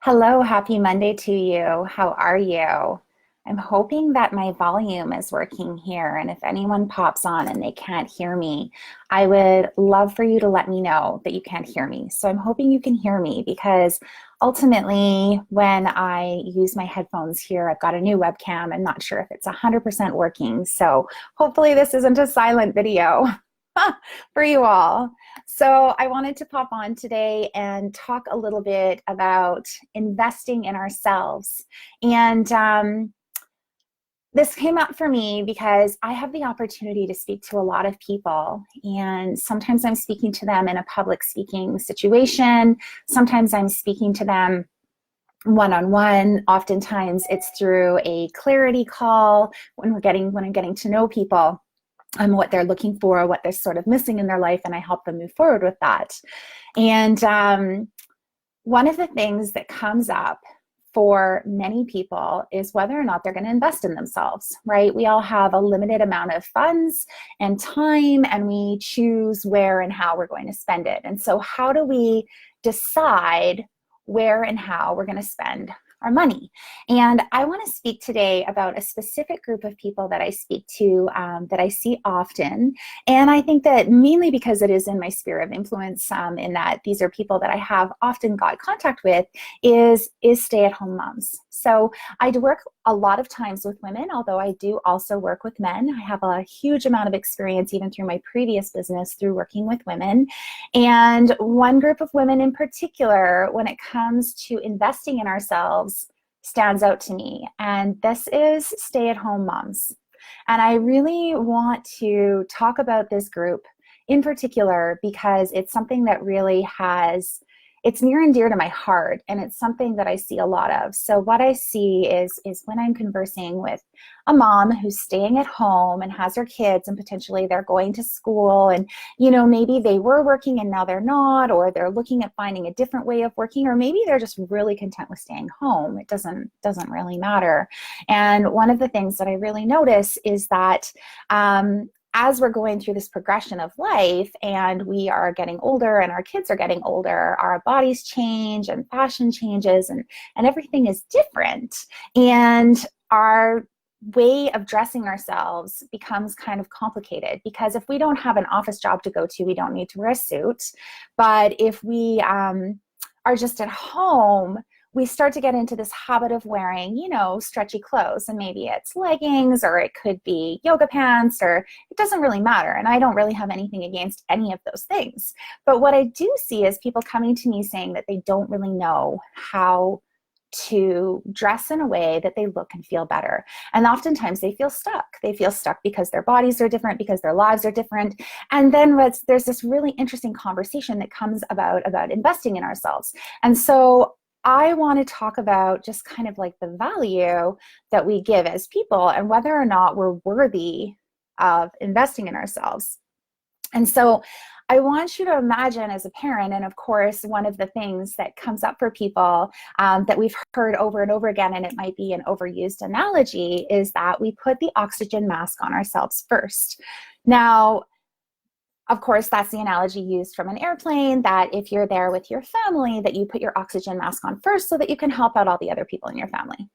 Hello, happy Monday to you. How are you? I'm hoping that my volume is working here, and if anyone pops on and they can't hear me, I would love for you to let me know that you can't hear me. So I'm hoping you can hear me because ultimately, when I use my headphones here, I've got a new webcam. I'm not sure if it's 100% working, so hopefully this isn't a silent video for you all. So I wanted to pop on today and talk a little bit about investing in ourselves. And this came up for me because I have the opportunity to speak to a lot of people, and sometimes I'm speaking to them in a public speaking situation. Sometimes I'm speaking to them one-on-one. Oftentimes it's through a clarity call when I'm getting to know people, what they're looking for, what they're sort of missing in their life, and I help them move forward with that. And one of the things that comes up for many people is whether or not they're going to invest in themselves, right? We all have a limited amount of funds and time, and we choose where and how we're going to spend it. And so how do we decide where and how we're going to spend our money? And I want to speak today about a specific group of people that I speak to, that I see often. And I think that mainly because it is in my sphere of influence, in that these are people that I have often got contact with, is stay-at-home moms. So I do work a lot of times with women, although I do also work with men. I have a huge amount of experience, even through my previous business, through working with women. And one group of women in particular, when it comes to investing in ourselves, stands out to me. And this is stay-at-home moms. And I really want to talk about this group in particular because it's something that really it's near and dear to my heart, and it's something that I see a lot of. So what I see is when I'm conversing with a mom who's staying at home and has her kids, and potentially they're going to school, and maybe they were working and now they're not, or they're looking at finding a different way of working, or maybe they're just really content with staying home. It doesn't really matter. And one of the things that I really notice is that as we're going through this progression of life and we are getting older and our kids are getting older, our bodies change and fashion changes, and everything is different. And our way of dressing ourselves becomes kind of complicated, because if we don't have an office job to go to, we don't need to wear a suit. But if we are just at home, we start to get into this habit of wearing, stretchy clothes, and maybe it's leggings, or it could be yoga pants, or it doesn't really matter. And I don't really have anything against any of those things. But what I do see is people coming to me saying that they don't really know how to dress in a way that they look and feel better. And oftentimes they feel stuck. They feel stuck because their bodies are different, because their lives are different. And then there's this really interesting conversation that comes about investing in ourselves. And so I want to talk about just kind of like the value that we give as people, and whether or not we're worthy of investing in ourselves. And so I want you to imagine as a parent, and of course, one of the things that comes up for people, that we've heard over and over again, and it might be an overused analogy, is that we put the oxygen mask on ourselves first. Now, of course, that's the analogy used from an airplane, that if you're there with your family, that you put your oxygen mask on first so that you can help out all the other people in your family.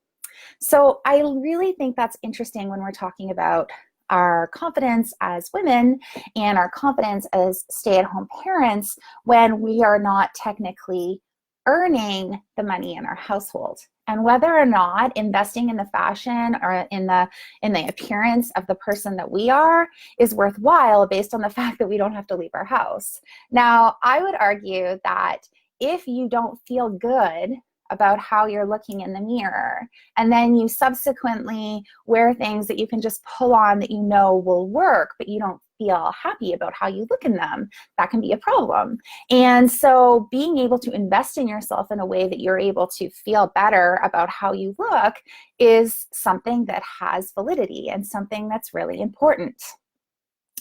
So I really think that's interesting when we're talking about our confidence as women and our confidence as stay-at-home parents, when we are not technically earning the money in our household, and whether or not investing in the fashion or in the appearance of the person that we are is worthwhile based on the fact that we don't have to leave our house. Now, I would argue that if you don't feel good about how you're looking in the mirror, and then you subsequently wear things that you can just pull on that will work, but you don't feel happy about how you look in them, that can be a problem. And so being able to invest in yourself in a way that you're able to feel better about how you look is something that has validity and something that's really important.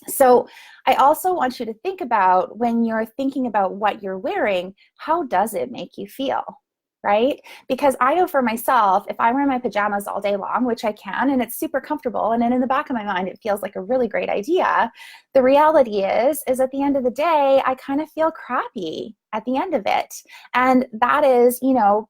So I also want you to think about, when you're thinking about what you're wearing, how does it make you feel? right? Because I know for myself, if I wear my pajamas all day long, which I can, and it's super comfortable, and then in the back of my mind, it feels like a really great idea. The reality is at the end of the day, I kind of feel crappy at the end of it. And that is,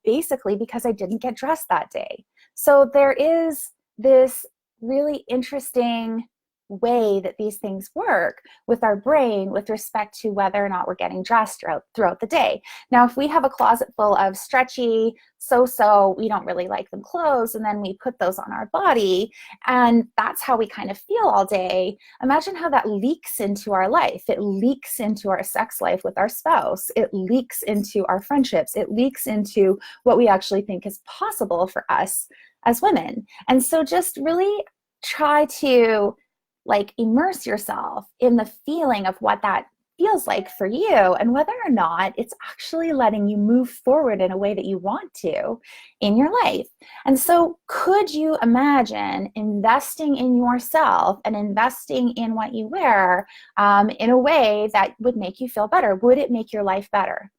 basically because I didn't get dressed that day. So there is this really interesting way that these things work with our brain with respect to whether or not we're getting dressed throughout the day. Now, if we have a closet full of stretchy, so we don't really like them clothes, and then we put those on our body, and that's how we kind of feel all day, imagine how that leaks into our life. It leaks into our sex life with our spouse. It leaks into our friendships. It leaks into what we actually think is possible for us as women. And so just really try to immerse yourself in the feeling of what that feels like for you and whether or not it's actually letting you move forward in a way that you want to in your life. And so could you imagine investing in yourself and investing in what you wear in a way that would make you feel better? Would it make your life better?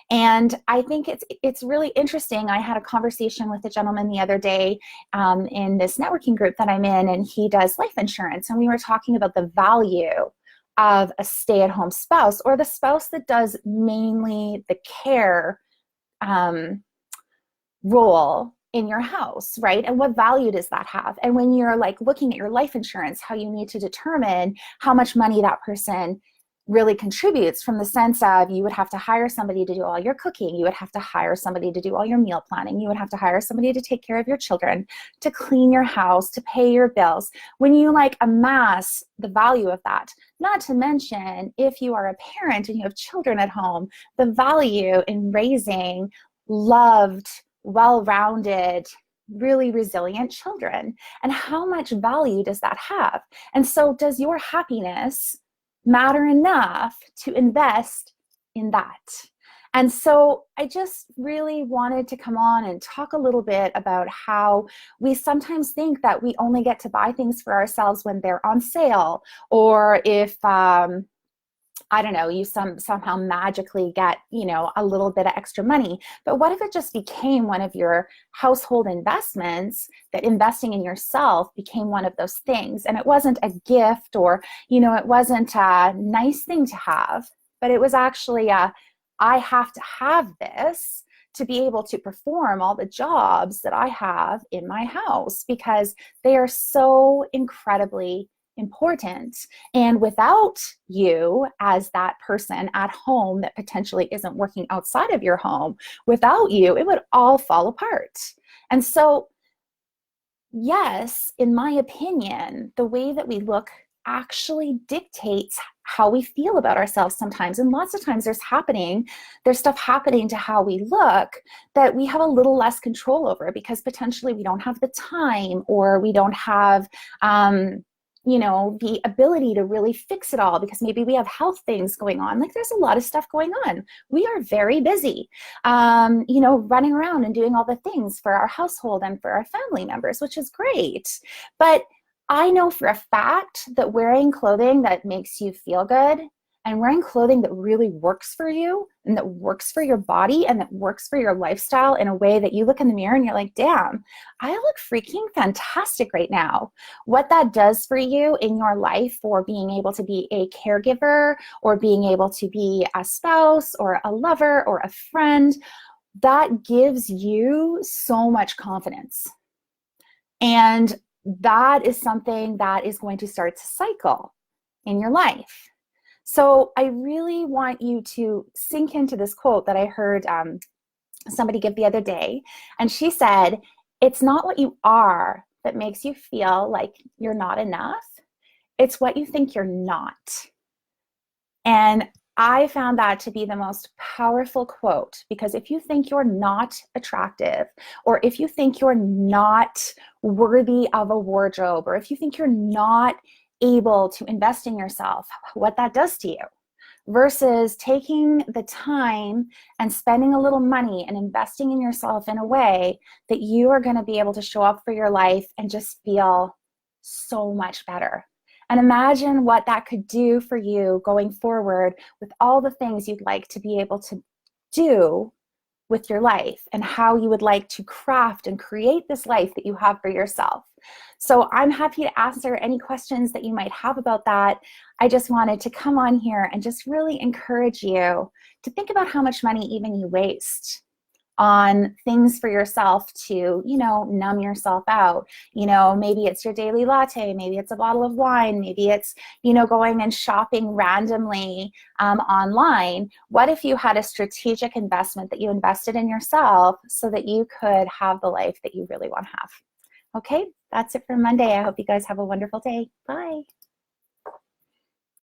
And I think it's really interesting. I had a conversation with a gentleman the other day in this networking group that I'm in, and he does life insurance. And we were talking about the value of a stay-at-home spouse, or the spouse that does mainly the care role in your house, right? And what value does that have? And when you're looking at your life insurance, how you need to determine how much money that person really contributes, from the sense of you would have to hire somebody to do all your cooking, you would have to hire somebody to do all your meal planning, you would have to hire somebody to take care of your children, to clean your house, to pay your bills. When you amass the value of that, not to mention if you are a parent and you have children at home, the value in raising loved, well-rounded, really resilient children, and how much value does that have? And so does your happiness matter enough to invest in that? And so I just really wanted to come on and talk a little bit about how we sometimes think that we only get to buy things for ourselves when they're on sale, or if I don't know, you somehow magically get, a little bit of extra money. But what if it just became one of your household investments, that investing in yourself became one of those things? And it wasn't a gift, or, it wasn't a nice thing to have, but it was actually I have to have this to be able to perform all the jobs that I have in my house, because they are so incredibly important. And without you as that person at home that potentially isn't working outside of your home, without you, it would all fall apart. And so, yes, in my opinion, the way that we look actually dictates how we feel about ourselves sometimes. And lots of times there's stuff happening to how we look that we have a little less control over, because potentially we don't have the time, or we don't have the ability to really fix it all, because maybe we have health things going on. There's a lot of stuff going on. We are very busy, running around and doing all the things for our household and for our family members, which is great. But I know for a fact that wearing clothing that makes you feel good, and wearing clothing that really works for you and that works for your body and that works for your lifestyle in a way that you look in the mirror and you're like, damn, I look freaking fantastic right now. What that does for you in your life, for being able to be a caregiver, or being able to be a spouse or a lover or a friend, that gives you so much confidence. And that is something that is going to start to cycle in your life. So I really want you to sink into this quote that I heard somebody give the other day. And she said, it's not what you are that makes you feel like you're not enough. It's what you think you're not. And I found that to be the most powerful quote, because if you think you're not attractive, or if you think you're not worthy of a wardrobe, or if you think you're not able to invest in yourself, what that does to you, versus taking the time and spending a little money and investing in yourself in a way that you are going to be able to show up for your life and just feel so much better. And imagine what that could do for you going forward with all the things you'd like to be able to do with your life and how you would like to craft and create this life that you have for yourself. So I'm happy to answer any questions that you might have about that. I just wanted to come on here and just really encourage you to think about how much money even you waste on things for yourself to, numb yourself out. Maybe it's your daily latte, maybe it's a bottle of wine, maybe it's, going and shopping randomly online. What if you had a strategic investment that you invested in yourself so that you could have the life that you really want to have? Okay, that's it for Monday. I hope you guys have a wonderful day. Bye.